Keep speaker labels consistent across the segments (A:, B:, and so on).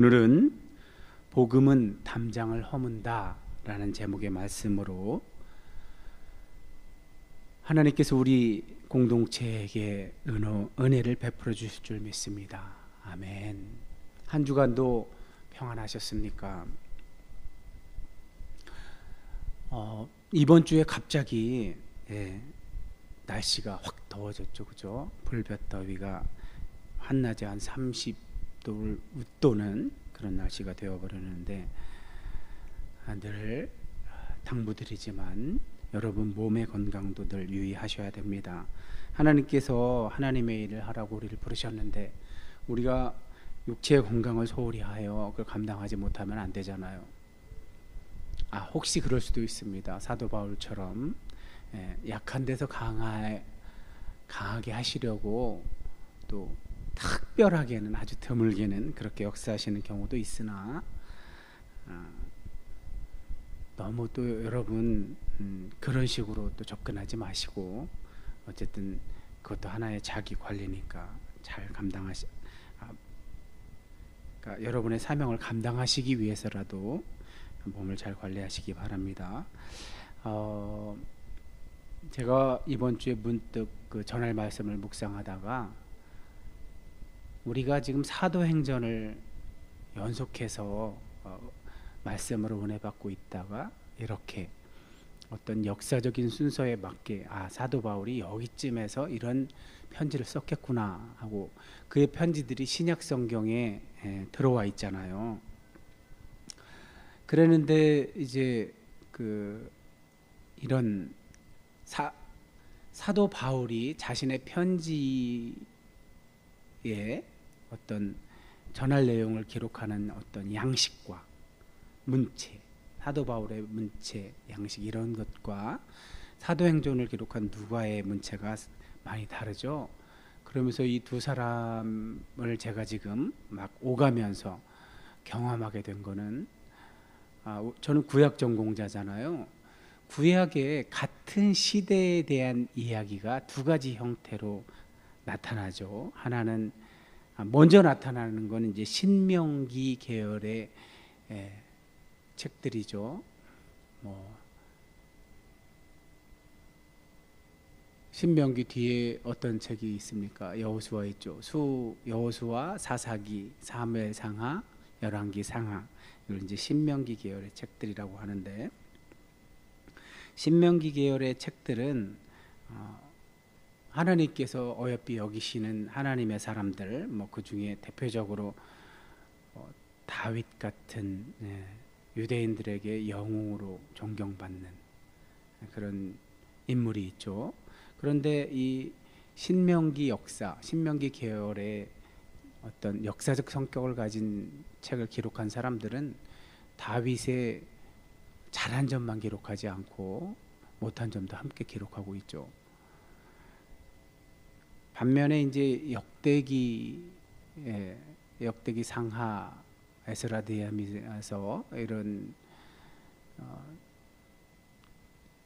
A: 오늘은 복음은 담장을 허문다 라는 제목의 말씀으로 하나님께서 우리 공동체에게 은혜를 베풀어 주실 줄 믿습니다. 아멘. 한 주간도 평안하셨습니까? 이번 주에 갑자기 날씨가 확 더워졌죠, 그죠? 불볕더위가 한낮에 한 30도를 웃도는 그런 날씨가 되어버렸는데, 늘 당부드리지만 여러분 몸의 건강도 늘 유의하셔야 됩니다. 하나님께서 하나님의 일을 하라고 우리를 부르셨는데 우리가 육체의 건강을 소홀히 하여 그걸 감당하지 못하면 안 되잖아요. 혹시 그럴 수도 있습니다. 사도 바울처럼 약한 데서 강하게 하시려고 또 특별하게는, 아주 드물게는 그렇게 역사하시는 경우도 있으나 너무 또 여러분 그런 식으로 또 접근하지 마시고, 어쨌든 그것도 하나의 자기 관리니까 잘 그러니까 여러분의 사명을 감당하시기 위해서라도 몸을 잘 관리하시기 바랍니다. 제가 이번 주에 문득 그 전할 말씀을 묵상하다가 우리가 지금 사도행전을 연속해서 말씀으로 은혜 받고 있다가 이렇게 어떤 역사적인 순서에 맞게 사도 바울이 여기쯤에서 이런 편지를 썼겠구나 하고, 그의 편지들이 신약 성경에 들어와 있잖아요. 그랬는데 이제 이런 사도 바울이 자신의 편지에 어떤 전할 내용을 기록하는 어떤 양식과 문체, 사도 바울의 문체, 양식, 이런 것과 사도행전을 기록한 누가의 문체가 많이 다르죠. 그러면서 이 두 사람을 제가 지금 막 오가면서 경험하게 된 거는, 저는 구약 전공자잖아요. 구약의 같은 시대에 대한 이야기가 두 가지 형태로 나타나죠. 하나는 먼저 나타나는 건 이제 신명기 계열의 책들이죠. 신명기 뒤에 어떤 책이 있습니까? 여호수아 있죠. 여호수아, 사사기, 사무엘상하, 열왕기 상하, 이걸 이제 신명기 계열의 책들이라고 하는데, 신명기 계열의 책들은 하나님께서 어여삐 여기시는 하나님의 사람들, 그 중에 대표적으로 다윗 같은 유대인들에게 영웅으로 존경받는 그런 인물이 있죠. 그런데 이 신명기 계열의 어떤 역사적 성격을 가진 책을 기록한 사람들은 다윗의 잘한 점만 기록하지 않고 못한 점도 함께 기록하고 있죠. 반면에 이제 역대기 상하, 에스라, 느헤미야서 이런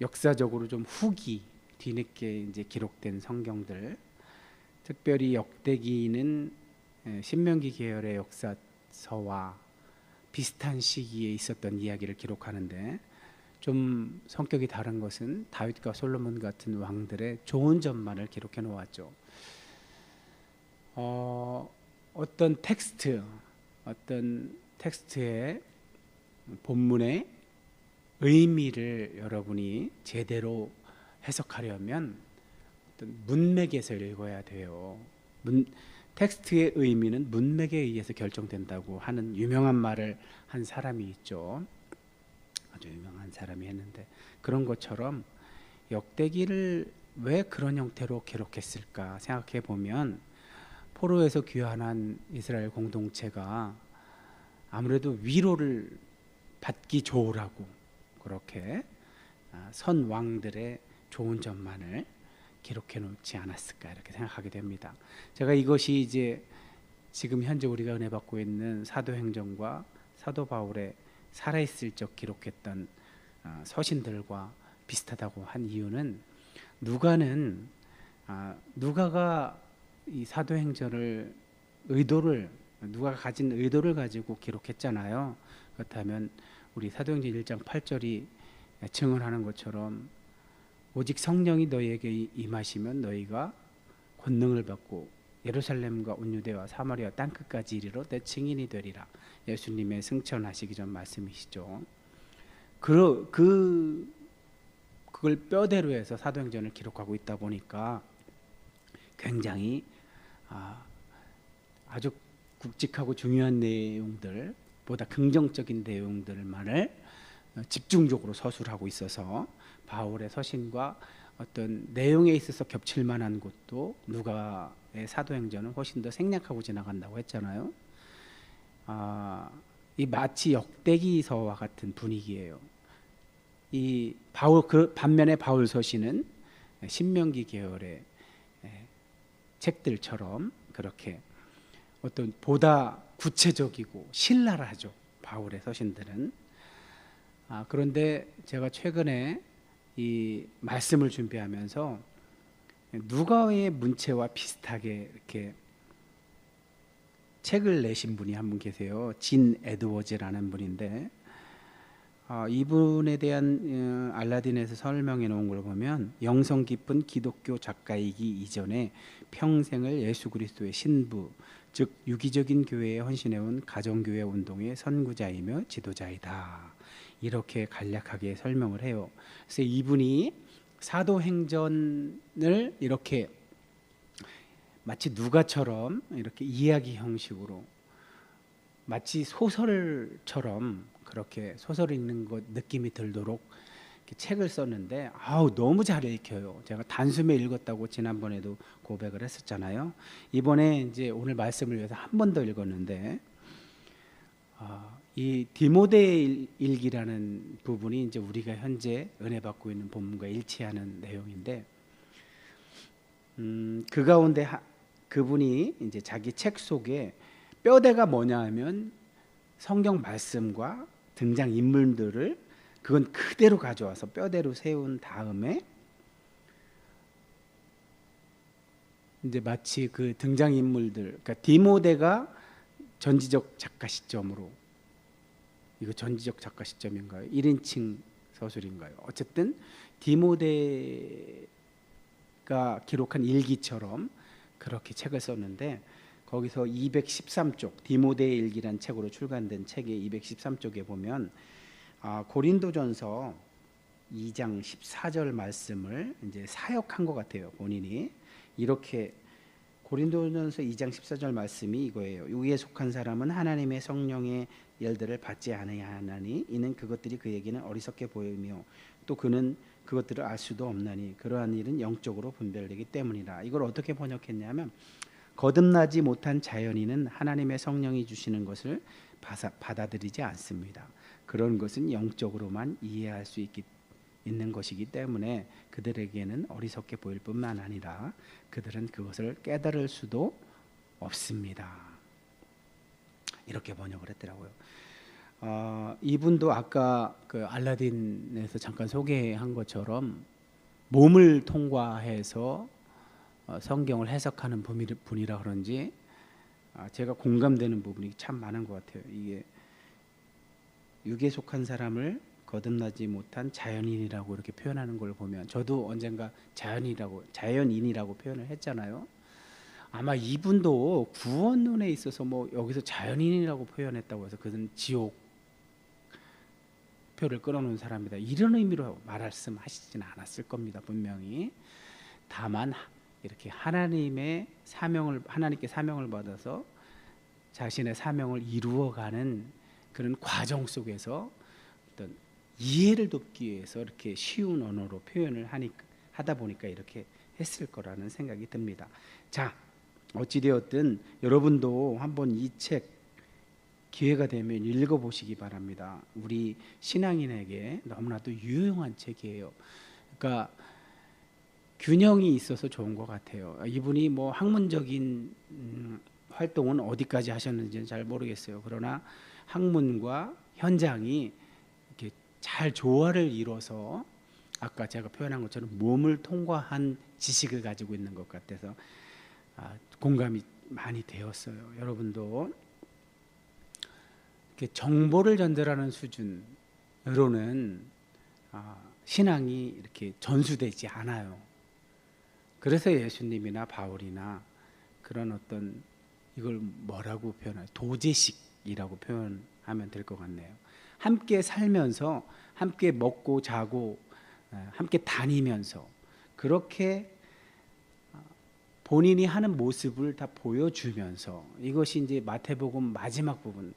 A: 역사적으로 좀 후기, 뒤늦게 이제 기록된 성경들, 특별히 역대기는 신명기 계열의 역사서와 비슷한 시기에 있었던 이야기를 기록하는데, 좀 성격이 다른 것은 다윗과 솔로몬 같은 왕들의 좋은 점만을 기록해 놓았죠. 어떤 텍스트의 본문의 의미를 여러분이 제대로 해석하려면 어떤 문맥에서 읽어야 돼요. 텍스트의 의미는 문맥에 의해서 결정된다고 하는 유명한 말을 한 사람이 있죠. 아주 유명한 사람이 했는데, 그런 것처럼 역대기를 왜 그런 형태로 기록했을까 생각해 보면, 포로에서 귀환한 이스라엘 공동체가 아무래도 위로를 받기 좋으라고 그렇게 선 왕들의 좋은 점만을 기록해 놓지 않았을까, 이렇게 생각하게 됩니다. 제가 이것이 이제 지금 현재 우리가 은혜 받고 있는 사도행전과 사도 바울의 살아있을 적 기록했던 서신들과 비슷하다고 한 이유는, 누가가 이 사도행전을 의도를 누가 가진 의도를 가지고 기록했잖아요. 그렇다면 우리 사도행전 1장 8절이 증언하는 것처럼 오직 성령이 너희에게 임하시면 너희가 권능을 받고 예루살렘과 온 유대와 사마리아 땅끝까지 이르러 내 증인이 되리라. 예수님의 승천하시기 전 말씀이시죠. 그걸 뼈대로 해서 사도행전을 기록하고 있다 보니까 굉장히 아주 굵직하고 중요한 내용들, 보다 긍정적인 내용들만을 집중적으로 서술하고 있어서 바울의 서신과 어떤 내용에 있어서 겹칠 만한 곳도 누가의 사도행전은 훨씬 더 생략하고 지나간다고 했잖아요. 이 마치 역대기서와 같은 분위기예요. 이 반면에 바울 서신은 신명기 계열의 책들처럼 그렇게 어떤 보다 구체적이고 신랄하죠. 바울의 서신들은. 그런데 제가 최근에 이 말씀을 준비하면서 누가의 문체와 비슷하게 이렇게 책을 내신 분이 한 분 계세요. 진 에드워즈라는 분인데 이분에 대한 알라딘에서 설명해 놓은 걸 보면 영성 깊은 기독교 작가이기 이전에 평생을 예수 그리스도의 신부, 즉 유기적인 교회에 헌신해온 가정교회 운동의 선구자이며 지도자이다. 이렇게 간략하게 설명을 해요. 그래서 이분이 사도행전을 이렇게 마치 누가처럼 이렇게 이야기 형식으로 마치 소설처럼 그렇게 소설 읽는 것 느낌이 들도록 이렇게 책을 썼는데 너무 잘 읽혀요. 제가 단숨에 읽었다고 지난번에도 고백을 했었잖아요. 이번에 이제 오늘 말씀을 위해서 한 번 더 읽었는데 이 디모데 일기라는 부분이 이제 우리가 현재 은혜 받고 있는 본문과 일치하는 내용인데 그 가운데 그분이 이제 자기 책 속에 뼈대가 뭐냐 하면 성경 말씀과 등장 인물들을 그건 그대로 가져와서 뼈대로 세운 다음에 이제 마치 그 등장 인물들, 그러니까 디모데가 전지적 작가 시점으로, 이거 전지적 작가 시점인가요? 1인칭 서술인가요? 어쨌든 디모데가 기록한 일기처럼 그렇게 책을 썼는데 거기서 213쪽 디모데의 일기란 책으로 출간된 책의 213쪽에 보면 고린도전서 2장 14절 말씀을 이제 사역한 것 같아요. 본인이 이렇게 고린도전서 2장 14절 말씀이 이거예요. 위에 속한 사람은 하나님의 성령의 열들을 받지 않아야 하나니 이는 그것들이 그에게는 어리석게 보이며 또 그는 그것들을 알 수도 없나니 그러한 일은 영적으로 분별되기 때문이라. 이걸 어떻게 번역했냐면 거듭나지 못한 자연인은 하나님의 성령이 주시는 것을 받아들이지 않습니다. 그런 것은 영적으로만 이해할 수 있는 것이기 때문에 그들에게는 어리석게 보일 뿐만 아니라 그들은 그것을 깨달을 수도 없습니다. 이렇게 번역을 했더라고요. 이분도 아까 그 알라딘에서 잠깐 소개한 것처럼 몸을 통과해서 성경을 해석하는 분이라 그런지 제가 공감되는 부분이 참 많은 것 같아요. 이게 육에 속한 사람을 거듭나지 못한 자연인이라고 이렇게 표현하는 걸 보면 저도 언젠가 자연인이라고 표현을 했잖아요. 아마 이분도 구원론에 있어서 뭐 여기서 자연인이라고 표현했다고 해서 그는 지옥 표를 끌어놓은 사람이다 이런 의미로 말씀하시지는 않았을 겁니다. 분명히. 다만 이렇게 하나님께 사명을 받아서 자신의 사명을 이루어가는 그런 과정 속에서 어떤 이해를 돕기 위해서 이렇게 쉬운 언어로 표현을 하다 보니까 이렇게 했을 거라는 생각이 듭니다. 자, 어찌되었든 여러분도 한번 이 책 기회가 되면 읽어보시기 바랍니다. 우리 신앙인에게 너무나도 유용한 책이에요. 그러니까 균형이 있어서 좋은 것 같아요. 이분이 뭐 학문적인 활동은 어디까지 하셨는지는 잘 모르겠어요. 그러나 학문과 현장이 이렇게 잘 조화를 이뤄서 아까 제가 표현한 것처럼 몸을 통과한 지식을 가지고 있는 것 같아서 공감이 많이 되었어요. 여러분도 이렇게 정보를 전달하는 수준으로는 신앙이 이렇게 전수되지 않아요. 그래서 예수님이나 바울이나 그런 어떤 이걸 뭐라고 표현해요? 도제식이라고 표현하면 될 것 같네요. 함께 살면서 함께 먹고 자고 함께 다니면서 그렇게 본인이 하는 모습을 다 보여주면서 이것이 이제 마태복음 마지막 부분.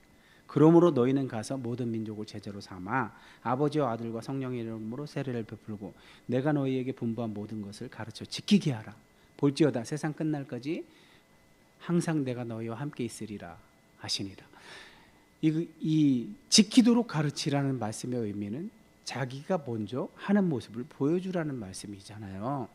A: 그러므로 너희는 가서 모든 민족을 제자로 삼아 아버지와 아들과 성령의 이름으로 세례를 베풀고 내가 너희에게 분부한 모든 것을 가르쳐 지키게 하라. 볼지어다 세상 끝날까지 항상 내가 너희와 함께 있으리라 하시니라. 이 지키도록 가르치라는 말씀의 의미는 자기가 먼저 하는 모습을 보여주라는 말씀이잖아요.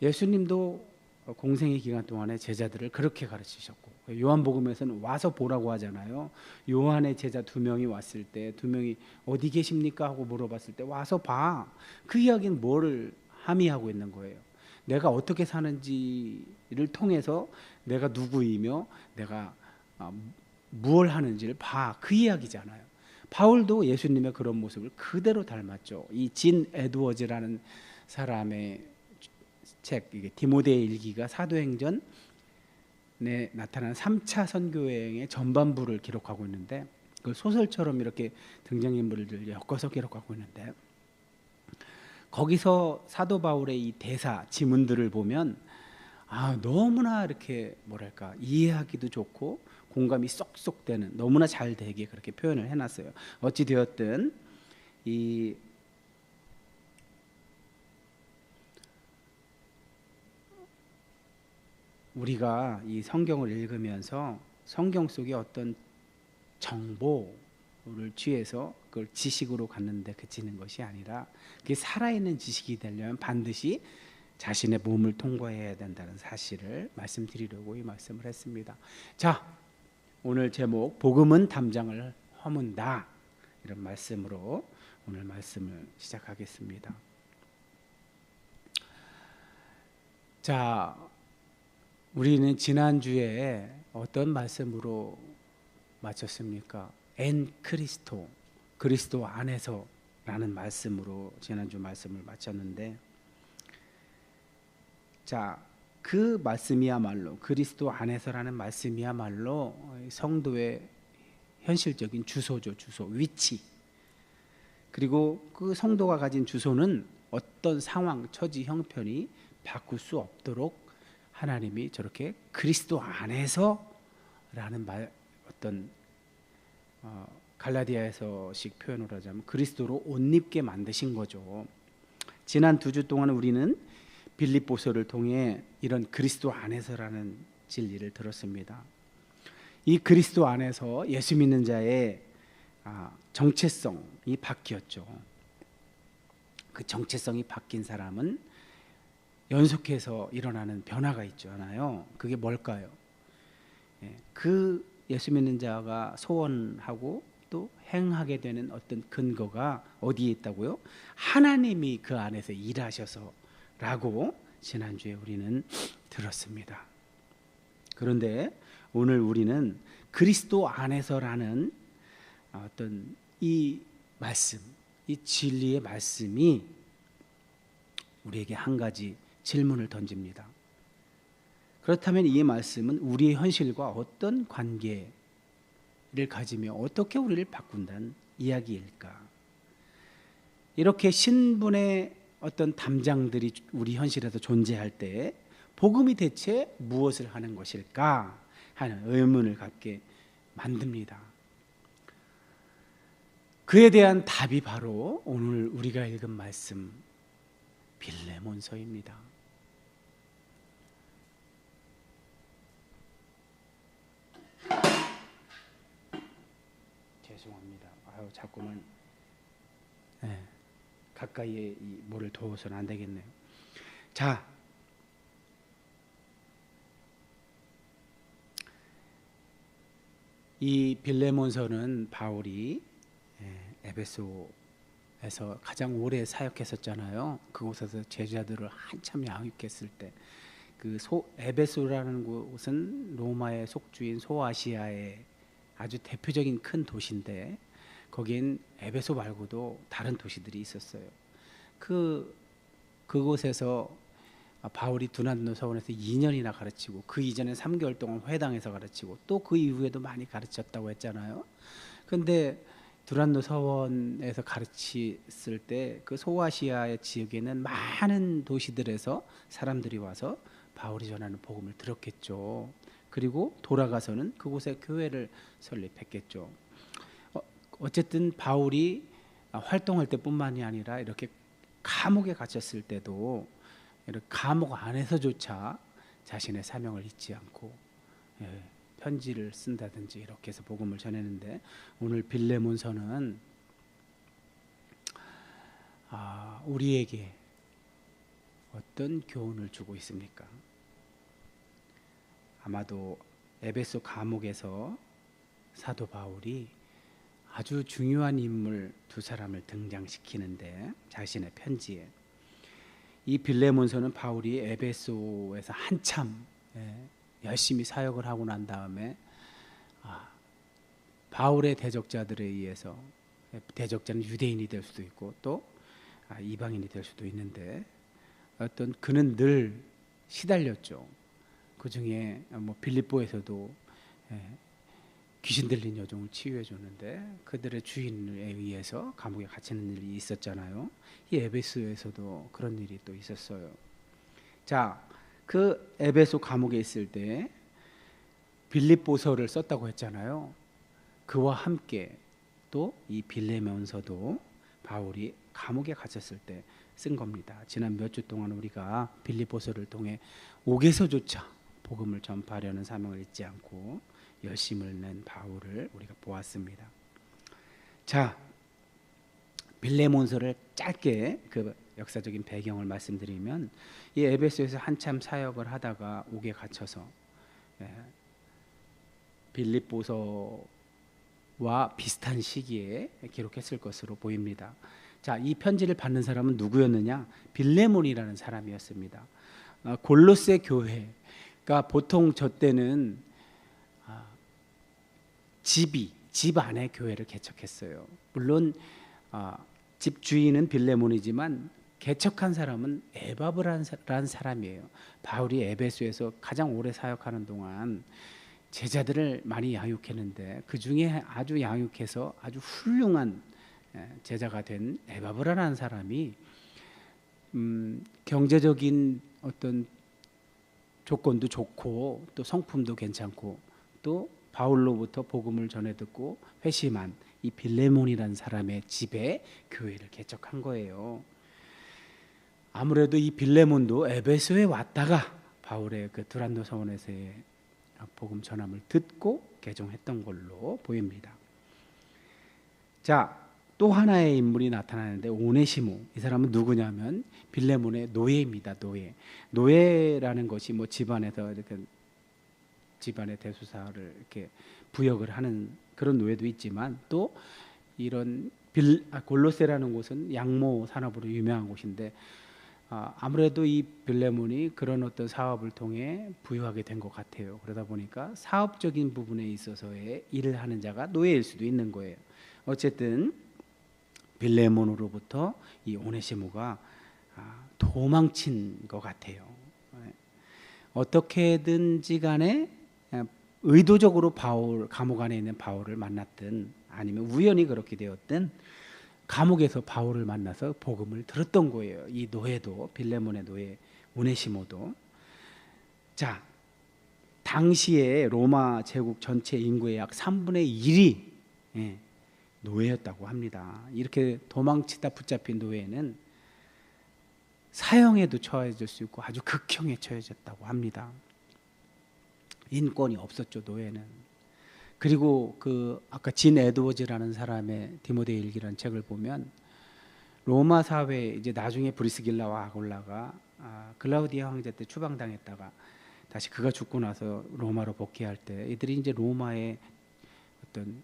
A: 예수님도 공생의 기간 동안에 제자들을 그렇게 가르치셨고 요한복음에서는 와서 보라고 하잖아요. 요한의 제자 2명이 왔을 때 2명이 어디 계십니까? 하고 물어봤을 때 와서 봐. 그 이야기는 뭐를 함의하고 있는 거예요? 내가 어떻게 사는지를 통해서 내가 누구이며 내가 무엇을 하는지를 봐. 그 이야기잖아요. 바울도 예수님의 그런 모습을 그대로 닮았죠. 이 진 에드워즈라는 사람의 책, 이게 디모데 일기가 사도행전에 나타난 3차 선교여행의 전반부를 기록하고 있는데 그 소설처럼 이렇게 등장인물들 엮어서 기록하고 있는데 거기서 사도 바울의 이 대사 지문들을 보면 너무나 이렇게 뭐랄까 이해하기도 좋고 공감이 쏙쏙 되는 너무나 잘 되게 그렇게 표현을 해놨어요. 어찌 되었든 이 우리가 이 성경을 읽으면서 성경 속에 어떤 정보를 취해서 그걸 지식으로 갖는데 그치는 것이 아니라 그게 살아있는 지식이 되려면 반드시 자신의 몸을 통과해야 된다는 사실을 말씀드리려고 이 말씀을 했습니다. 자, 오늘 제목 복음은 담장을 허문다 이런 말씀으로 오늘 말씀을 시작하겠습니다. 자, 우리는 지난주에 어떤 말씀으로 마쳤습니까? 엔 크리스토, 그리스도 안에서 라는 말씀으로 지난주 말씀을 마쳤는데 자, 그 말씀이야말로 그리스도 안에서라는 말씀이야말로 성도의 현실적인 주소죠. 주소, 위치. 그리고 그 성도가 가진 주소는 어떤 상황, 처지, 형편이 바꿀 수 없도록 하나님이 저렇게 그리스도 안에서라는 어떤 갈라디아에서식 표현으로 하자면 그리스도로 옷 입게 만드신 거죠. 지난 2주 동안 우리는 빌립보서를 통해 이런 그리스도 안에서라는 진리를 들었습니다. 이 그리스도 안에서 예수 믿는 자의 정체성이 바뀌었죠. 그 정체성이 바뀐 사람은 연속해서 일어나는 변화가 있잖아요. 그게 뭘까요? 그 예수 믿는 자가 소원하고 또 행하게 되는 어떤 근거가 어디에 있다고요? 하나님이 그 안에서 일하셔서라고 지난주에 우리는 들었습니다. 그런데 오늘 우리는 그리스도 안에서라는 어떤 이 말씀, 이 진리의 말씀이 우리에게 한 가지 질문을 던집니다. 그렇다면 이 말씀은 우리의 현실과 어떤 관계를 가지며 어떻게 우리를 바꾼다는 이야기일까? 이렇게 신분의 어떤 담장들이 우리 현실에서 존재할 때 복음이 대체 무엇을 하는 것일까 하는 의문을 갖게 만듭니다. 그에 대한 답이 바로 오늘 우리가 읽은 말씀 빌레몬서입니다. 죄송합니다. 자꾸만 가까이에 이 뭐를 둬서는 안 되겠네요. 자, 이 빌레몬서는 바울이 에베소에서 가장 오래 사역했었잖아요. 그곳에서 제자들을 한참 양육했을 때 그 에베소라는 곳은 로마의 속주인 소아시아의 아주 대표적인 큰 도시인데 거긴 에베소 말고도 다른 도시들이 있었어요. 그곳에서 바울이 두란노 서원에서 2년이나 가르치고 그 이전에 3개월 동안 회당에서 가르치고 또 그 이후에도 많이 가르쳤다고 했잖아요. 근데 두란노 서원에서 가르쳤을 때 그 소아시아의 지역에는 많은 도시들에서 사람들이 와서 바울이 전하는 복음을 들었겠죠. 그리고 돌아가서는 그곳에 교회를 설립했겠죠. 어쨌든 바울이 활동할 때뿐만이 아니라 이렇게 감옥에 갇혔을 때도 이렇게 감옥 안에서조차 자신의 사명을 잊지 않고 편지를 쓴다든지 이렇게 해서 복음을 전했는데, 오늘 빌레몬서는 우리에게 어떤 교훈을 주고 있습니까? 아마도 에베소 감옥에서 사도 바울이 아주 중요한 인물 두 사람을 등장시키는데, 자신의 편지에 이 빌레몬서는 바울이 에베소에서 한참 열심히 사역을 하고 난 다음에 바울의 대적자들에 의해서, 대적자는 유대인이 될 수도 있고 또 이방인이 될 수도 있는데, 어떤 그는 늘 시달렸죠. 그 중에 빌립보에서도 귀신 들린 여종을 치유해 줬는데 그들의 주인에 의해서 감옥에 갇히는 일이 있었잖아요. 이 에베소에서도 그런 일이 또 있었어요. 자, 그 에베소 감옥에 있을 때 빌립보서를 썼다고 했잖아요. 그와 함께 또 이 빌레몬서도 바울이 감옥에 갇혔을 때 쓴 겁니다. 지난 몇 주 동안 우리가 빌립보서를 통해 옥에서조차 복음을 전파하려는 사명을 잊지 않고 열심을 낸 바울을 우리가 보았습니다. 자, 빌레몬서를 짧게 그 역사적인 배경을 말씀드리면, 이 에베소에서 한참 사역을 하다가 옥에 갇혀서 빌립보서와 비슷한 시기에 기록했을 것으로 보입니다. 자, 이 편지를 받는 사람은 누구였느냐? 빌레몬이라는 사람이었습니다. 골로새 교회가 보통 저 때는 집 안에 교회를 개척했어요. 물론 집 주인은 빌레몬이지만 개척한 사람은 에바브라는 사람이에요. 바울이 에베소에서 가장 오래 사역하는 동안 제자들을 많이 양육했는데 그 중에 아주 양육해서 아주 훌륭한 제자가 된 에바브라는 사람이 경제적인 어떤 조건도 좋고 또 성품도 괜찮고 또 바울로부터 복음을 전해 듣고 회심한 이 빌레몬이라는 사람의 집에 교회를 개척한 거예요. 아무래도 이 빌레몬도 에베소에 왔다가 바울의 그 두란노 서원에서의 복음 전함을 듣고 개종했던 걸로 보입니다. 자, 또 하나의 인물이 나타나는데 오네시모, 이 사람은 누구냐면 빌레몬의 노예입니다. 노예라는 것이 집안에서 이렇게 집안의 대수사를 이렇게 부역을 하는 그런 노예도 있지만 또 이런 골로새라는 곳은 양모 산업으로 유명한 곳인데 아무래도 이 빌레몬이 그런 어떤 사업을 통해 부유하게 된 것 같아요. 그러다 보니까 사업적인 부분에 있어서의 일을 하는 자가 노예일 수도 있는 거예요. 어쨌든 빌레몬으로부터 이 오네시모가 도망친 것 같아요. 어떻게든지 간에 의도적으로 감옥 안에 있는 바울을 만났든 아니면 우연히 그렇게 되었든 감옥에서 바울을 만나서 복음을 들었던 거예요. 이 노예도, 빌레몬의 노예 오네시모도. 자, 당시에 로마 제국 전체 인구의 약 3분의 1이 노예였다고 합니다. 이렇게 도망치다 붙잡힌 노예는 사형에도 처해질 수 있고 아주 극형에 처해졌다고 합니다. 인권이 없었죠, 노예는. 그리고 아까 진 에드워즈라는 사람의 디모데 일기라는 책을 보면 로마 사회 이제 나중에 브리스길라와 아굴라가 글라우디아 황제 때 추방당했다가 다시 그가 죽고 나서 로마로 복귀할 때 이들이 이제 로마의 어떤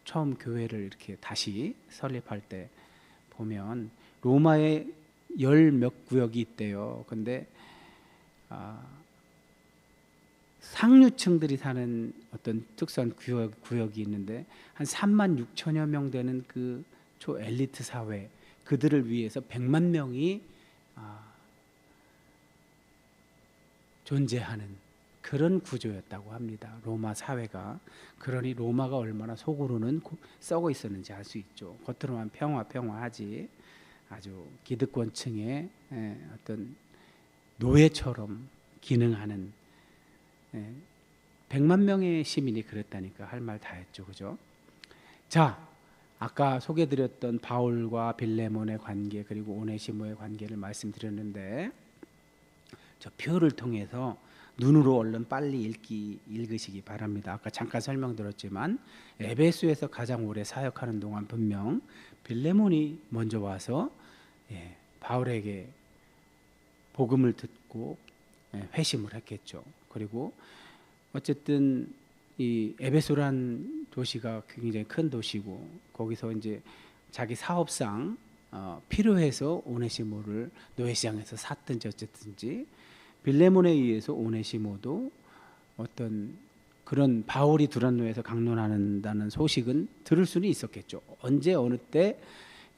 A: 처음 교회를 이렇게 다시 설립할 때 보면 로마에 10 몇 구역이 있대요. 근데 상류층들이 사는 어떤 특수한 구역이 있는데 한 3만 6천여 명 되는 그 초엘리트 사회, 그들을 위해서 100만 명이 존재하는 그런 구조였다고 합니다. 로마 사회가. 그러니 로마가 얼마나 속으로는 썩어 있었는지 알 수 있죠. 겉으로만 평화하지 아주 기득권층의 어떤 노예처럼 기능하는 100만 명의 시민이 그랬다니까 할 말 다 했죠. 그죠? 자, 아까 소개드렸던 바울과 빌레몬의 관계 그리고 오네시모의 관계를 말씀드렸는데 저 표를 통해서 눈으로 얼른 빨리 읽으시기 바랍니다. 아까 잠깐 설명드렸지만 에베소에서 가장 오래 사역하는 동안 분명 빌레몬이 먼저 와서 바울에게 복음을 듣고 회심을 했겠죠. 그리고 어쨌든 이 에베소란 도시가 굉장히 큰 도시고 거기서 이제 자기 사업상 필요해서 오네시모를 노예시장에서 샀든지 어쨌든지 빌레몬에 의해서 오네시모도 어떤 그런 바울이 두란노에서 강론한다는 소식은 들을 수는 있었겠죠. 언제 어느 때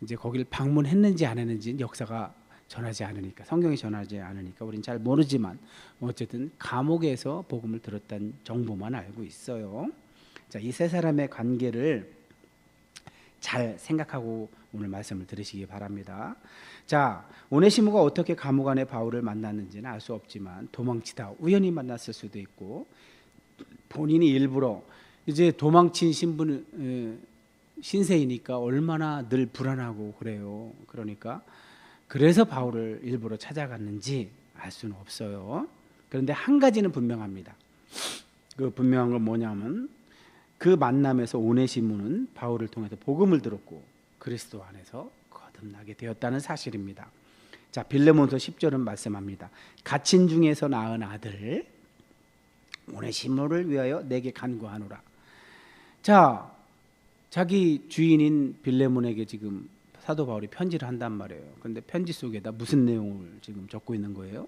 A: 이제 거기를 방문했는지 안 했는지는 역사가 전하지 않으니까, 성경이 전하지 않으니까 우리는 잘 모르지만 어쨌든 감옥에서 복음을 들었다는 정보만 알고 있어요. 자, 이 세 사람의 관계를 잘 생각하고 오늘 말씀을 들으시기 바랍니다. 자, 오네시모가 어떻게 감옥 안에 바울을 만났는지는 알 수 없지만 도망치다 우연히 만났을 수도 있고 본인이 일부러 이제 도망친 신세이니까 얼마나 늘 불안하고 그래요. 그러니까 그래서 바울을 일부러 찾아갔는지 알 수는 없어요. 그런데 한 가지는 분명합니다. 그 분명한 건 뭐냐면 그 만남에서 오네시모는 바울을 통해서 복음을 들었고 그리스도 안에서 거듭나게 되었다는 사실입니다. 자, 빌레몬서 10절은 말씀합니다. 갇힌 중에서 낳은 아들 오네시모를 위하여 내게 간구하노라. 자, 자기 주인인 빌레몬에게 지금 사도 바울이 편지를 한단 말이에요. 그런데 편지 속에다 무슨 내용을 지금 적고 있는 거예요?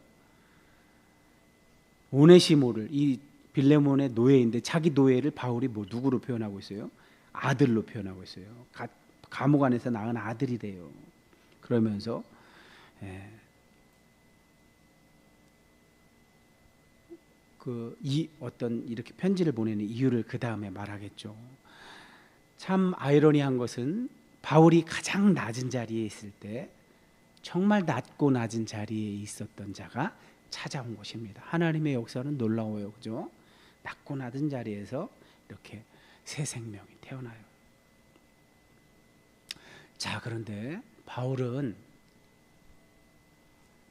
A: 오네시모를, 이 빌레몬의 노예인데 자기 노예를 바울이 누구로 표현하고 있어요? 아들로 표현하고 있어요. 감옥 안에서 낳은 아들이래요. 그러면서 이 어떤 이렇게 편지를 보내는 이유를 그 다음에 말하겠죠. 참 아이러니한 것은 바울이 가장 낮은 자리에 있을 때 정말 낮고 낮은 자리에 있었던 자가 찾아온 것입니다. 하나님의 역사는 놀라워요. 그죠? 낮고 낮은 자리에서 이렇게 새 생명이 태어나요. 자, 그런데 바울은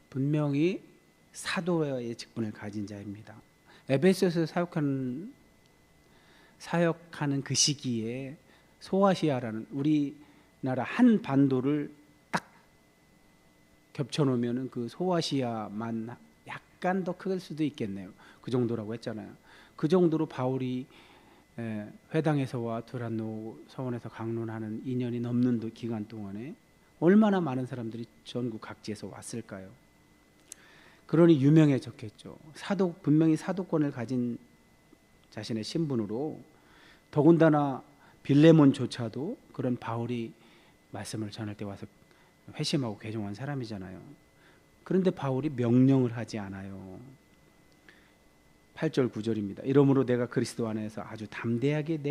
A: 분명히 사도의 직분을 가진 자입니다. 에베소에서 사역하는 그 시기에 소아시아라는 우리나라 한 반도를 딱 겹쳐놓으면 그 소아시아만 약간 더 클 수도 있겠네요. 그 정도라고 했잖아요. 그 정도로 바울이 회당에서와 두란노 서원에서 강론하는 2년이 넘는 기간 동안에 얼마나 많은 사람들이 전국 각지에서 왔을까요? 그러니 유명해졌겠죠. 분명히 사도권을 가진 자신의 신분으로 더군다나 빌레몬조차도 그런 바울이 말씀을 전할 때 와서 회심하고 개종한 사람이잖아요. 그런데 바울이 명령을 하지 않아요. 8절 9절입니다. 이러므로 내가 그리스도 안에서 아주 담대하게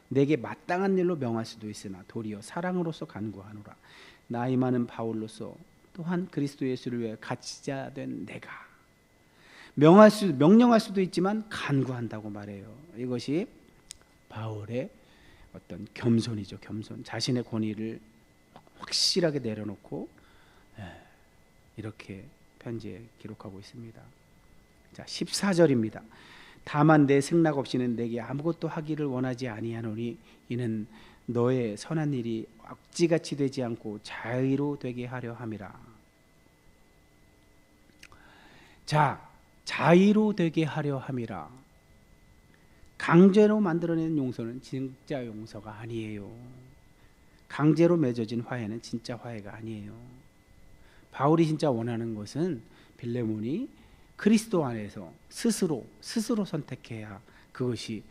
A: 내게 마땅한 일로 명할 수도 있으나 도리어 사랑으로서 간구하노라. 나이 많은 바울로서 또한 그리스도 예수를 위해 갇히자 된 내가 명령할 수도 있지만 간구한다고 말해요. 이것이 바울의 어떤 겸손이죠. 겸손. 자신의 권위를 확실하게 내려놓고 이렇게 편지에 기록하고 있습니다. 자, 14절입니다. 다만 내 승낙 없이는 내게 아무것도 하기를 원하지 아니하노니 이는 너의 선한 일이 억지같이 되지 않고 자의로 되게 하려 함이라. 자, 자의로 되게 하려 함이라. 강제로 만들어낸 용서는 진짜 용서가 아니에요. 강제로 맺어진 화해는 진짜 화해가 아니에요. 바울이 진짜 원하는 것은 빌레몬이 그리스도 안에서 스스로 선택해야 그것이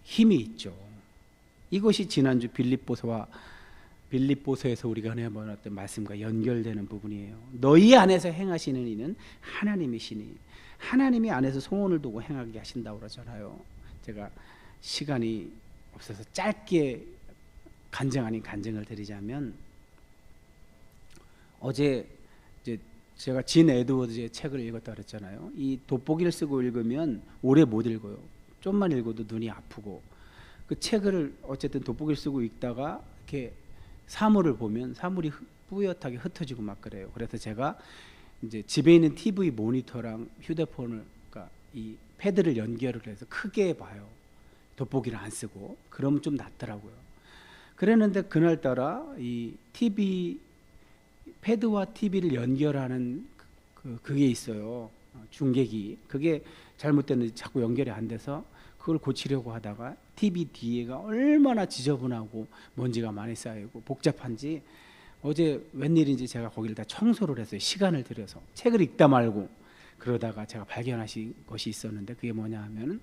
A: 힘이 있죠. 이것이 지난주 빌립보서에서 우리가 은혜 받았던 말씀과 연결되는 부분이에요. 너희 안에서 행하시는 이는 하나님이시니, 하나님이 안에서 소원을 두고 행하게 하신다고 그러잖아요. 제가 시간이 없어서 짧게 간증 아닌 간증을 드리자면, 어제 이제 제가 진 에드워드의 책을 읽었다 그랬잖아요. 이 돋보기를 쓰고 읽으면 오래 못 읽어요. 좀만 읽어도 눈이 아프고, 그 책을 어쨌든 돋보기를 쓰고 읽다가 이렇게 사물을 보면 사물이 뿌옇하게 흩어지고 막 그래요. 그래서 제가 이제 집에 있는 TV 모니터랑 휴대폰을, 그러니까 이 패드를 연결을 해서 크게 봐요. 돋보기를 안 쓰고. 그러면 좀 낫더라고요. 그랬는데 그날따라 이 TV 패드와 TV를 연결하는 그게 있어요. 중계기. 그게 잘못됐는지 자꾸 연결이 안 돼서 그걸 고치려고 하다가 TV 뒤에가 얼마나 지저분하고 먼지가 많이 쌓이고 복잡한지, 어제 웬일인지 제가 거기를 다 청소를 했어요. 시간을 들여서. 책을 읽다 말고. 그러다가 제가 발견하신 것이 있었는데, 그게 뭐냐 하면은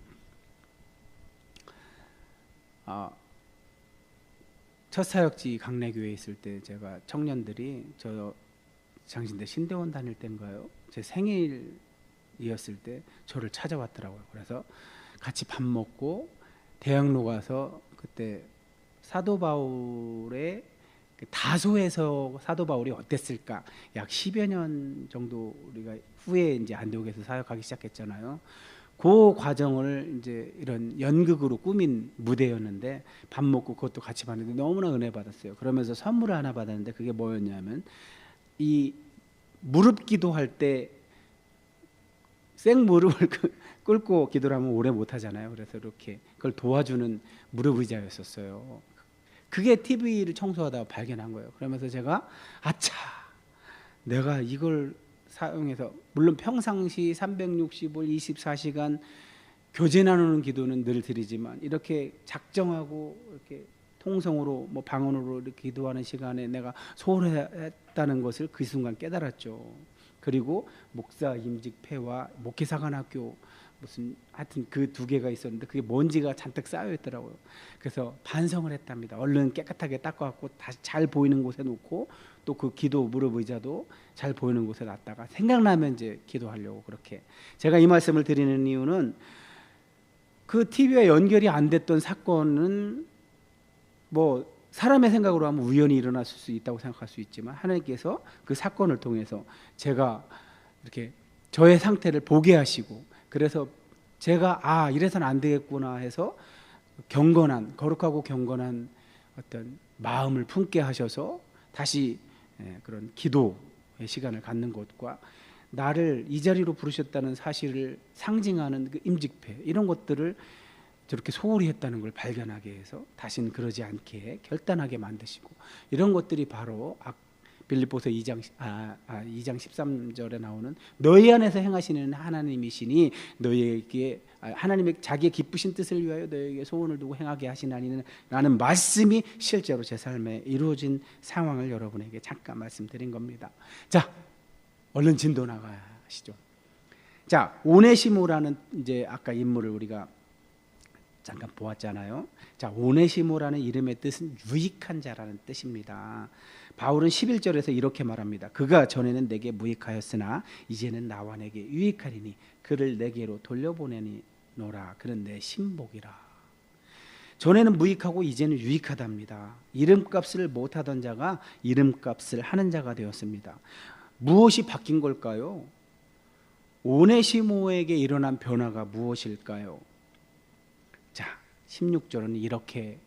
A: 첫 사역지 강내교회에 있을 때 제가 청년들이, 저 장신대 신대원 다닐 때인가요? 제 생일이었을 때 저를 찾아왔더라고요. 그래서 같이 밥 먹고 대학로 가서, 그때 사도 바울의 다소에서 사도 바울이 어땠을까, 약 10여 년 정도 우리가 후에 이제 안디옥에서 사역하기 시작했잖아요. 그 과정을 이제 이런 연극으로 꾸민 무대였는데, 밥 먹고 그것도 같이 봤는데 너무나 은혜 받았어요. 그러면서 선물을 하나 받았는데, 그게 뭐였냐면, 이 무릎 기도할 때 생무릎을 꿇고 기도를 하면 오래 못 하잖아요. 그래서 이렇게 그걸 도와주는 무릎 의자였었어요. 그게 TV를 청소하다가 발견한 거예요. 그러면서 제가 아차, 내가 이걸 사용해서, 물론 평상시 365일 24시간 교제 나누는 기도는 늘 드리지만, 이렇게 작정하고 이렇게 통성으로 뭐 방언으로 이렇게 기도하는 시간에 내가 소홀했다는 것을 그 순간 깨달았죠. 그리고 목사 임직패와 목회사관학교 무슨 하여튼 그 두 개가 있었는데, 그게 먼지가 잔뜩 쌓여 있더라고요. 그래서 반성을 했답니다. 얼른 깨끗하게 닦아갖고 다시 잘 보이는 곳에 놓고, 또 그 기도 무릎 의자도 잘 보이는 곳에 놨다가 생각나면 이제 기도하려고. 그렇게 제가 이 말씀을 드리는 이유는, 그 TV와 연결이 안 됐던 사건은 뭐 사람의 생각으로 하면 우연히 일어났을 수 있다고 생각할 수 있지만, 하나님께서 그 사건을 통해서 제가 이렇게 저의 상태를 보게 하시고, 그래서 제가 이래서는 안 되겠구나 해서 경건한, 거룩하고 경건한 어떤 마음을 품게 하셔서 다시 그런 기도의 시간을 갖는 것과, 나를 이 자리로 부르셨다는 사실을 상징하는 그 임직패, 이런 것들을 저렇게 소홀히 했다는 걸 발견하게 해서 다시는 그러지 않게 결단하게 만드시고, 이런 것들이 바로 빌립보서 2장 13절에 나오는 너희 안에서 행하시는 하나님이시니 너희에게 하나님의 자기의 기쁘신 뜻을 위하여 너희에게 소원을 두고 행하게 하시나니는 라는 말씀이 실제로 제 삶에 이루어진 상황을 여러분에게 잠깐 말씀드린 겁니다. 자, 얼른 진도 나가시죠. 자, 오네시모라는 이제 아까 인물을 우리가 잠깐 보았잖아요. 자, 오네시모라는 이름의 뜻은 유익한 자라는 뜻입니다. 바울은 11절에서 이렇게 말합니다. 그가 전에는 내게 무익하였으나 이제는 나와 내게 유익하리니 그를 내게로 돌려보내노라. 그는 내 신복이라. 전에는 무익하고 이제는 유익하답니다. 이름값을 못하던 자가 이름값을 하는 자가 되었습니다. 무엇이 바뀐 걸까요? 오네시모에게 일어난 변화가 무엇일까요? 자, 16절은 이렇게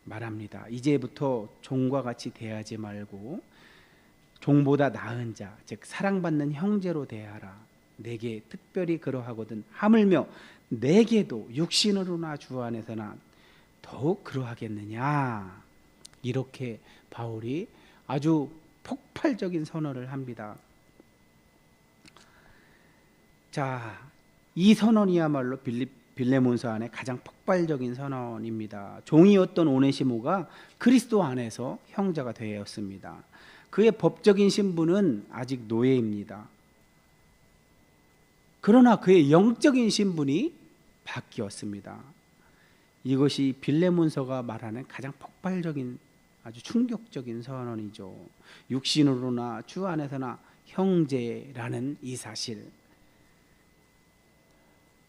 A: 말합니다. 이제부터 종과 같이 대하지 말고 종보다 나은 자, 즉 사랑받는 형제로 대하라. 내게 특별히 그러하거든 하물며 내게도 육신으로나 주 안에서나 더욱 그러하겠느냐. 이렇게 바울이 아주 폭발적인 선언을 합니다. 자, 이 선언이야말로 빌레몬서 안에 가장 폭발적인 선언입니다. 종이었던 오네시모가 그리스도 안에서 형제가 되었습니다. 그의 법적인 신분은 아직 노예입니다. 그러나 그의 영적인 신분이 바뀌었습니다. 이것이 빌레몬서가 말하는 가장 폭발적인 아주 충격적인 선언이죠. 육신으로나 주 안에서나 형제라는 이 사실,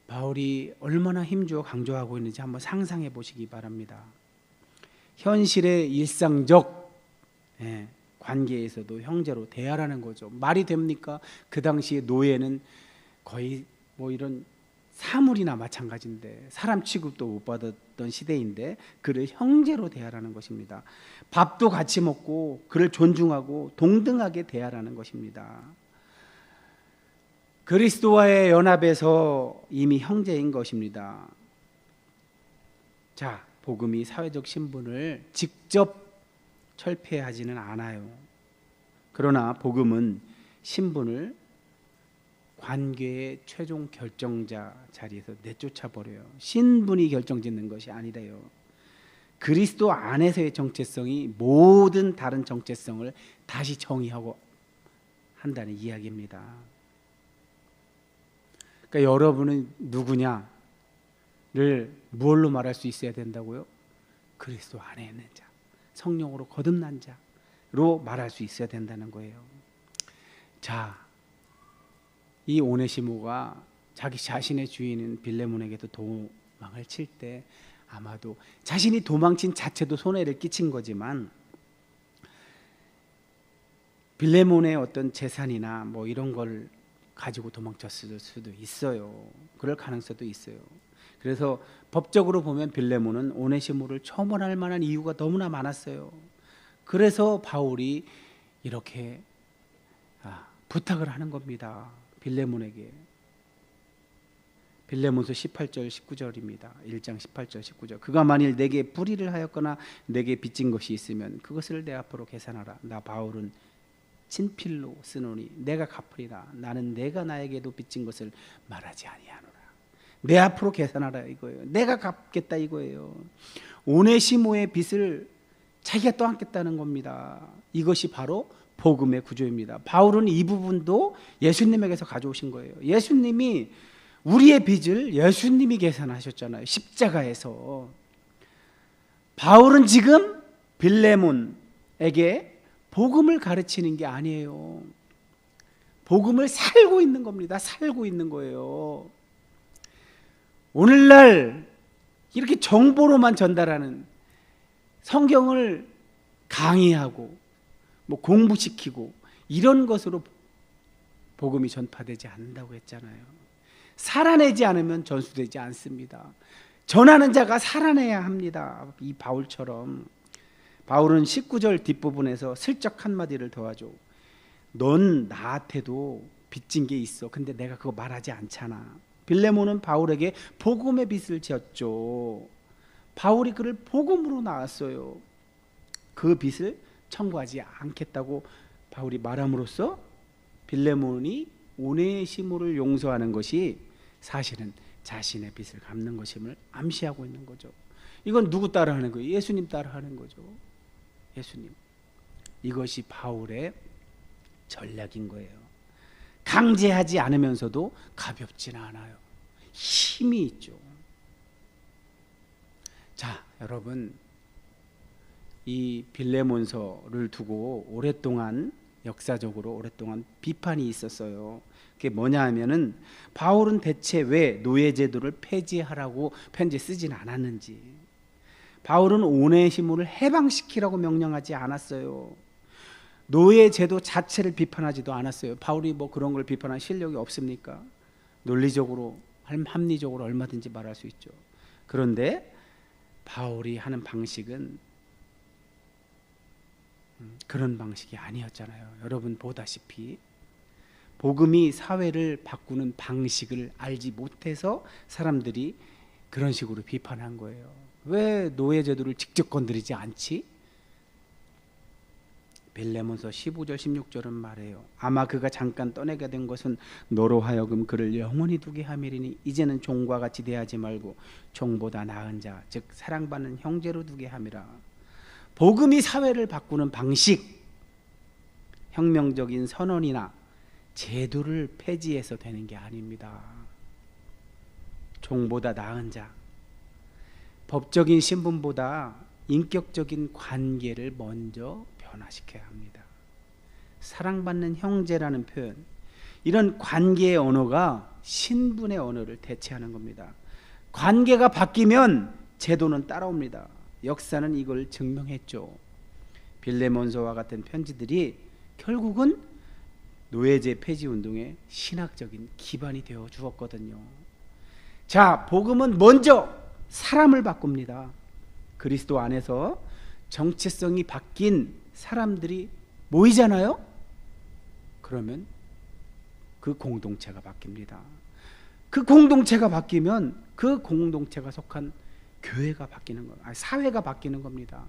A: 바울이 얼마나 힘주어 강조하고 있는지 한번 상상해 보시기 바랍니다. 현실의 일상적 관계에서도 형제로 대하라는 거죠. 말이 됩니까? 그 당시에 노예는 거의 뭐 이런 사물이나 마찬가지인데, 사람 취급도 못 받았던 시대인데 그를 형제로 대하라는 것입니다. 밥도 같이 먹고 그를 존중하고 동등하게 대하라는 것입니다. 그리스도와의 연합에서 이미 형제인 것입니다. 자, 복음이 사회적 신분을 직접 철폐하지는 않아요. 그러나 복음은 신분을 관계의 최종 결정자 자리에서 내쫓아 버려요. 신분이 결정짓는 것이 아니래요. 그리스도 안에서의 정체성이 모든 다른 정체성을 다시 정의하고 한다는 이야기입니다. 그러니까 여러분은 누구냐를 무엇로 말할 수 있어야 된다고요? 그리스도 안에 있는 자, 성령으로 거듭난 자로 말할 수 있어야 된다는 거예요. 자, 이 오네시모가 자기 자신의 주인인 빌레몬에게도 도망을 칠 때 아마도 자신이 도망친 자체도 손해를 끼친 거지만 빌레몬의 어떤 재산이나 뭐 이런 걸 가지고 도망쳤을 수도 있어요. 그럴 가능성도 있어요. 그래서 법적으로 보면 빌레몬은 오네시모를 처벌할 만한 이유가 너무나 많았어요. 그래서 바울이 이렇게 부탁을 하는 겁니다. 빌레몬에게. 빌레몬서 18절 19절입니다. 1장 18절 19절. 그가 만일 내게 불의를 하였거나 내게 빚진 것이 있으면 그것을 내 앞으로 계산하라. 나 바울은 친필로 쓰노니 내가 갚으리라. 나는 내가 나에게도 빚진 것을 말하지 아니하노라. 내 앞으로 계산하라 이거예요. 내가 갚겠다 이거예요. 오네시모의 빚을 자기가 떠안겠다는 겁니다. 이것이 바로 복음의 구조입니다. 바울은 이 부분도 예수님에게서 가져오신 거예요. 예수님이 우리의 빚을 예수님이 계산하셨잖아요. 십자가에서. 바울은 지금 빌레몬에게 복음을 가르치는 게 아니에요. 복음을 살고 있는 겁니다. 살고 있는 거예요. 오늘날 이렇게 정보로만 전달하는, 성경을 강의하고 뭐 공부시키고 이런 것으로 복음이 전파되지 않는다고 했잖아요. 살아내지 않으면 전수되지 않습니다. 전하는 자가 살아내야 합니다. 이 바울처럼. 바울은 19절 뒷부분에서 슬쩍 한마디를 더하죠. 넌 나한테도 빚진 게 있어. 근데 내가 그거 말하지 않잖아. 빌레몬은 바울에게 복음의 빚을 졌죠. 바울이 그를 복음으로 낳았어요. 그 빚을 청구하지 않겠다고 바울이 말함으로써 빌레몬이 오네시모를 용서하는 것이 사실은 자신의 빚을 갚는 것임을 암시하고 있는 거죠. 이건 누구 따라하는 거예요? 예수님 따라하는 거죠. 예수님. 이것이 바울의 전략인 거예요. 강제하지 않으면서도 가볍지는 않아요. 힘이 있죠. 자, 여러분, 이 빌레몬서를 두고 오랫동안, 역사적으로 오랫동안 비판이 있었어요. 그게 뭐냐 하면은 바울은 대체 왜 노예제도를 폐지하라고 편지 쓰진 않았는지, 바울은 오네시모를 해방시키라고 명령하지 않았어요. 노예제도 자체를 비판하지도 않았어요. 바울이 뭐 그런 걸 비판할 실력이 없습니까? 논리적으로, 합리적으로 얼마든지 말할 수 있죠. 그런데 바울이 하는 방식은 그런 방식이 아니었잖아요. 여러분 보다시피 복음이 사회를 바꾸는 방식을 알지 못해서 사람들이 그런 식으로 비판한 거예요. 왜 노예제도를 직접 건드리지 않지? 빌레몬서 15절 16절은 말해요. 아마 그가 잠깐 떠내게 된 것은 너로 하여금 그를 영원히 두게 함이리니 이제는 종과 같이 대하지 말고 종보다 나은 자, 즉 사랑받는 형제로 두게 함이라. 복음이 사회를 바꾸는 방식, 혁명적인 선언이나 제도를 폐지해서 되는 게 아닙니다. 종보다 나은 자, 법적인 신분보다 인격적인 관계를 먼저 변화시켜야 합니다. 사랑받는 형제라는 표현, 이런 관계의 언어가 신분의 언어를 대체하는 겁니다. 관계가 바뀌면 제도는 따라옵니다. 역사는 이걸 증명했죠. 빌레몬서와 같은 편지들이 결국은 노예제 폐지 운동의 신학적인 기반이 되어 주었거든요. 자, 복음은 먼저 사람을 바꿉니다. 그리스도 안에서 정체성이 바뀐 사람들이 모이잖아요. 그러면 그 공동체가 바뀝니다. 그 공동체가 바뀌면 그 공동체가 속한 교회가 바뀌는 거, 사회가 바뀌는 겁니다.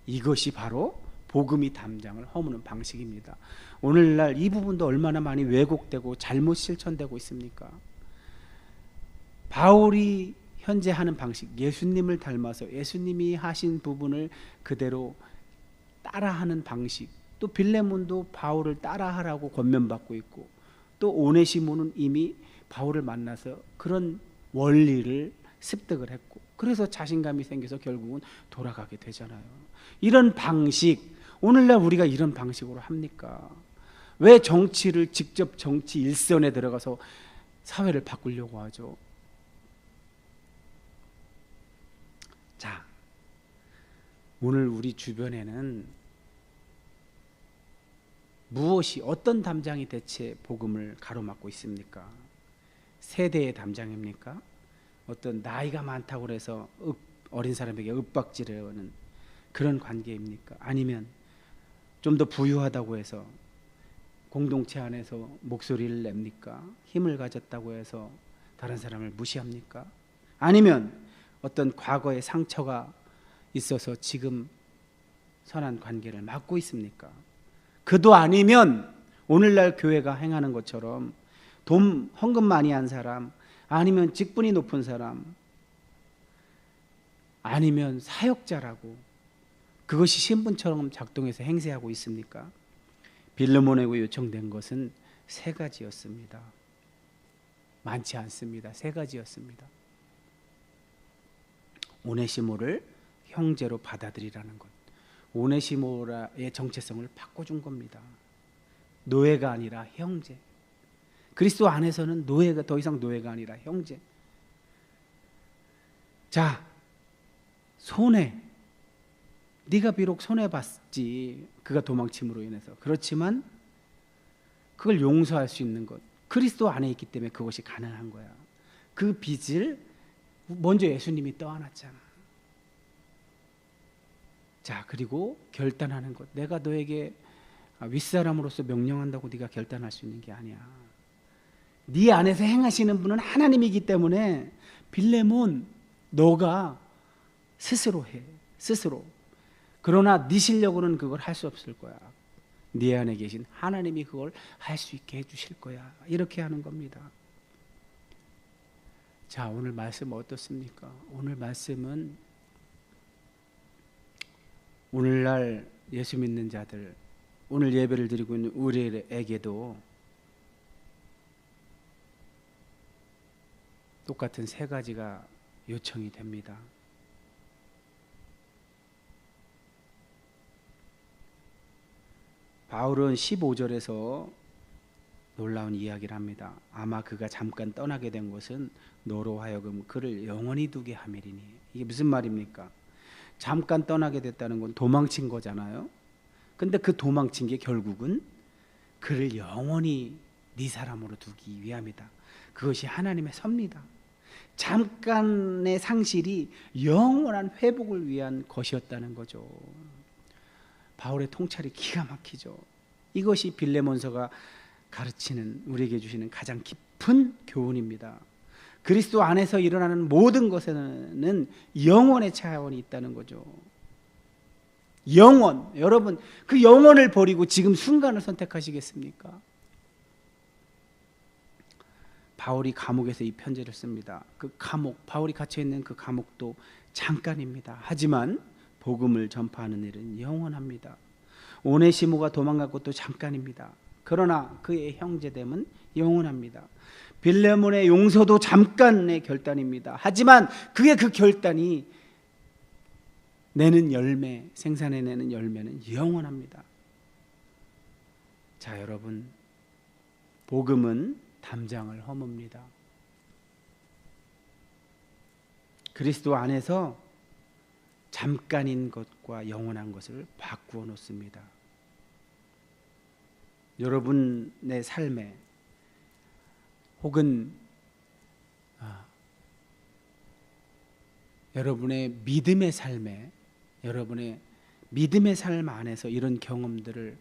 A: 이것이 바로 복음이 담장을 허무는 방식입니다. 오늘날 이 부분도 얼마나 많이 왜곡되고 잘못 실천되고 있습니까? 바울이 현재 하는 방식, 예수님을 닮아서 예수님이 하신 부분을 그대로 따라하는 방식, 또 빌레몬도 바울을 따라하라고 권면받고 있고, 또 오네시모는 이미 바울을 만나서 그런 원리를 습득을 했고, 그래서 자신감이 생겨서 결국은 돌아가게 되잖아요. 이런 방식, 오늘날 우리가 이런 방식으로 합니까? 왜 정치를 직접 정치 일선에 들어가서 사회를 바꾸려고 하죠? 자, 오늘 우리 주변에는 무엇이, 어떤 담장이 대체 복음을 가로막고 있습니까? 세대의 담장입니까? 어떤 나이가 많다고 해서 어린 사람에게 윽박지를 하는 그런 관계입니까? 아니면 좀 더 부유하다고 해서 공동체 안에서 목소리를 냅니까? 힘을 가졌다고 해서 다른 사람을 무시합니까? 아니면 어떤 과거의 상처가 있어서 지금 선한 관계를 막고 있습니까? 그도 아니면 오늘날 교회가 행하는 것처럼 돈 헌금 많이 한 사람, 아니면 직분이 높은 사람, 아니면 사역자라고 그것이 신분처럼 작동해서 행세하고 있습니까? 빌레몬에게 요청된 것은 세 가지였습니다. 많지 않습니다. 세 가지였습니다. 오네시모를 형제로 받아들이라는 것, 오네시모의 정체성을 바꿔준 겁니다. 노예가 아니라 형제. 그리스도 안에서는 노예가 더 이상 노예가 아니라 형제. 자, 손해. 네가 비록 손해봤지, 그가 도망침으로 인해서. 그렇지만 그걸 용서할 수 있는 것, 그리스도 안에 있기 때문에 그것이 가능한 거야. 그 빚을 먼저 예수님이 떠안았잖아. 자, 그리고 결단하는 것. 내가 너에게 윗사람으로서 명령한다고 네가 결단할 수 있는 게 아니야. 네 안에서 행하시는 분은 하나님이기 때문에 빌레몬, 너가 스스로 해. 스스로. 그러나 네 실력으로는 그걸 할 수 없을 거야. 네 안에 계신 하나님이 그걸 할 수 있게 해주실 거야. 이렇게 하는 겁니다. 자, 오늘 말씀 어떻습니까? 오늘 말씀은 오늘날 예수 믿는 자들, 오늘 예배를 드리고 있는 우리에게도 똑같은 세 가지가 요청이 됩니다. 바울은 15절에서 놀라운 이야기를 합니다. 아마 그가 잠깐 떠나게 된 것은 너로 하여금 그를 영원히 두게 함이리니. 이게 무슨 말입니까? 잠깐 떠나게 됐다는 건 도망친 거잖아요. 근데 그 도망친 게 결국은 그를 영원히 네 사람으로 두기 위함이다. 그것이 하나님의 섭니다. 잠깐의 상실이 영원한 회복을 위한 것이었다는 거죠. 바울의 통찰이 기가 막히죠. 이것이 빌레몬서가 가르치는, 우리에게 주시는 가장 깊은 교훈입니다. 그리스도 안에서 일어나는 모든 것에는 영원의 차원이 있다는 거죠. 영원. 여러분, 그 영원을 버리고 지금 순간을 선택하시겠습니까? 바울이 감옥에서 이 편지를 씁니다. 그 감옥, 바울이 갇혀 있는 그 감옥도 잠깐입니다. 하지만 복음을 전파하는 일은 영원합니다. 오네시모가 도망간 것도 잠깐입니다. 그러나 그의 형제됨은 영원합니다. 빌레몬의 용서도 잠깐의 결단입니다. 하지만 그의 그 결단이 내는 열매, 생산해내는 열매는 영원합니다. 자, 여러분, 복음은 담장을 허뭅니다. 그리스도 안에서 잠깐인 것과 영원한 것을 바꾸어 놓습니다. 여러분의 삶에 혹은 여러분의 믿음의 삶에, 여러분의 믿음의 삶 안에서 이런 경험들을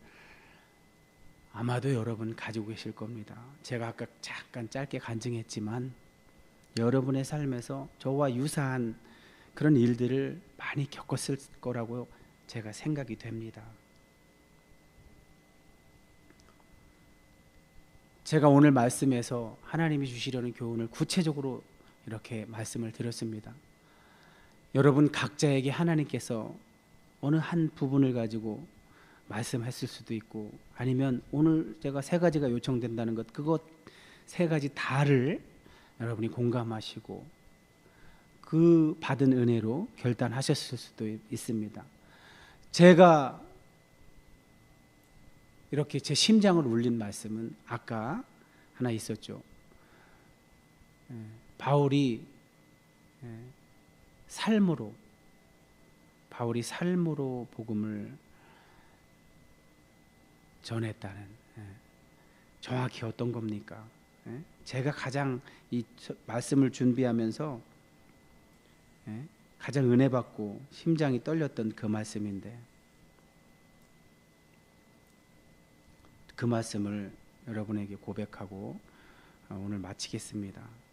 A: 아마도 여러분 가지고 계실 겁니다. 제가 아까 잠깐 짧게 간증했지만 여러분의 삶에서 저와 유사한 그런 일들을 많이 겪었을 거라고 제가 생각이 됩니다. 제가 오늘 말씀에서 하나님이 주시려는 교훈을 구체적으로 이렇게 말씀을 드렸습니다. 여러분 각자에게 하나님께서 어느 한 부분을 가지고 말씀했을 수도 있고, 아니면 오늘 제가 3가지가 요청된다는 것, 그것 3가지 다를 여러분이 공감하시고 그 받은 은혜로 결단하셨을 수도 있습니다. 제가 이렇게 제 심장을 울린 말씀은 아까 하나 있었죠. 바울이 삶으로 복음을 전했다는, 정확히 어떤 겁니까? 제가 가장 이 말씀을 준비하면서 가장 은혜 받고 심장이 떨렸던 그 말씀인데, 그 말씀을 여러분에게 고백하고 오늘 마치겠습니다.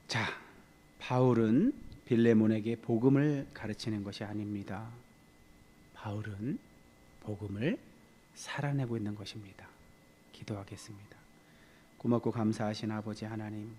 A: 자, 바울은 빌레몬에게 복음을 가르치는 것이 아닙니다. 바울은 복음을 살아내고 있는 것입니다. 기도하겠습니다. 고맙고 감사하신 아버지 하나님,